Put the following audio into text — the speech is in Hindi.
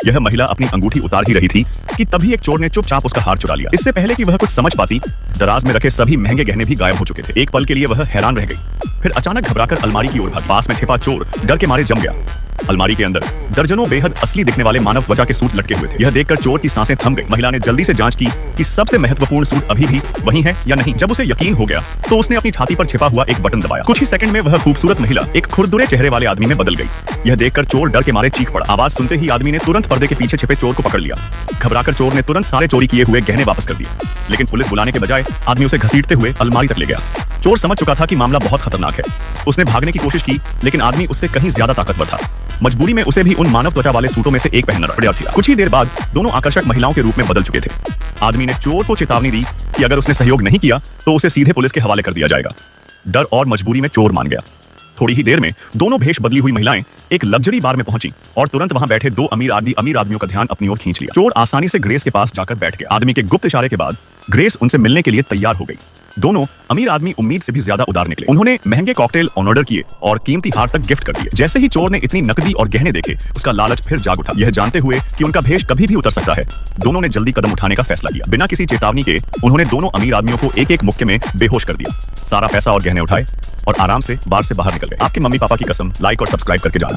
यह महिला अपनी अंगूठी उतार ही रही थी कि तभी एक चोर ने चुपचाप उसका हार चुरा लिया। इससे पहले कि वह कुछ समझ पाती, दराज में रखे सभी महंगे गहने भी गायब हो चुके थे। एक पल के लिए वह हैरान रह गई, फिर अचानक घबराकर अलमारी की ओर भागी। पास में छिपा चोर डर के मारे जम गया। अलमारी के अंदर दर्जनों बेहद असली दिखने वाले मानव त्वचा के सूट लटके हुए थे। यह देखकर चोर की सांसें थम गई। महिला ने जल्दी से जांच की कि सबसे महत्वपूर्ण सूट अभी भी वही है या नहीं। जब उसे यकीन हो गया तो उसने अपनी छाती पर छिपा हुआ एक बटन दबाया। कुछ ही सेकंड में वह खूबसूरत महिला एक खुरदुरे चेहरे वाले आदमी में बदल गई। यह देखकर चोर डर के मारे चीख पड़ा। आवाज सुनते ही आदमी ने तुरंत पर्दे के पीछे छिपे चोर को पकड़ लिया। घबराकर चोर ने तुरंत सारे चोरी किए हुए गहने वापस कर दिए, लेकिन पुलिस बुलाने के बजाय आदमी उसे घसीटते हुए अलमारी तक ले गया। चोर समझ चुका था कि मामला बहुत खतरनाक है। उसने भागने की कोशिश की, लेकिन आदमी उससे कहीं ज्यादा ताकतवर था। मजबूरी में उसे भी उन मानव त्वचा वाले सूटों में से एक पहनना पड़ा। कुछ ही देर बाद दोनों आकर्षक महिलाओं के रूप में बदल चुके थे। आदमी ने चोर को चेतावनी दी कि अगर उसने सहयोग नहीं किया तो उसे सीधे पुलिस के हवाले कर दिया जाएगा। डर और मजबूरी में चोर मान गया। थोड़ी ही देर में दोनों भेष बदली हुई महिलाएं एक लग्जरी बार में पहुंची और तुरंत वहां बैठे दो अमीर आदमियों का ध्यान अपनी ओर खींच लिया। चोर आसानी से ग्रेस के पास जाकर बैठ गया। आदमी के गुप्त इशारे के बाद ग्रेस उनसे मिलने के लिए तैयार हो गई। दोनों अमीर आदमी उम्मीद से भी ज्यादा उदार निकले। उन्होंने महंगे कॉकटेल ऑर्डर किए और कीमती हार तक गिफ्ट कर दिए। जैसे ही चोर ने इतनी नकदी और गहने देखे, उसका लालच फिर जाग उठा। यह जानते हुए कि उनका भेष कभी भी उतर सकता है, दोनों ने जल्दी कदम उठाने का फैसला किया। बिना किसी चेतावनी के उन्होंने दोनों अमीर आदमियों को एक एक मुक्के में बेहोश कर दिया। सारा पैसा और गहने उठाए और आराम से बार से बाहर निकल गए। आपके मम्मी पापा की कसम, लाइक और सब्सक्राइब करके जाना।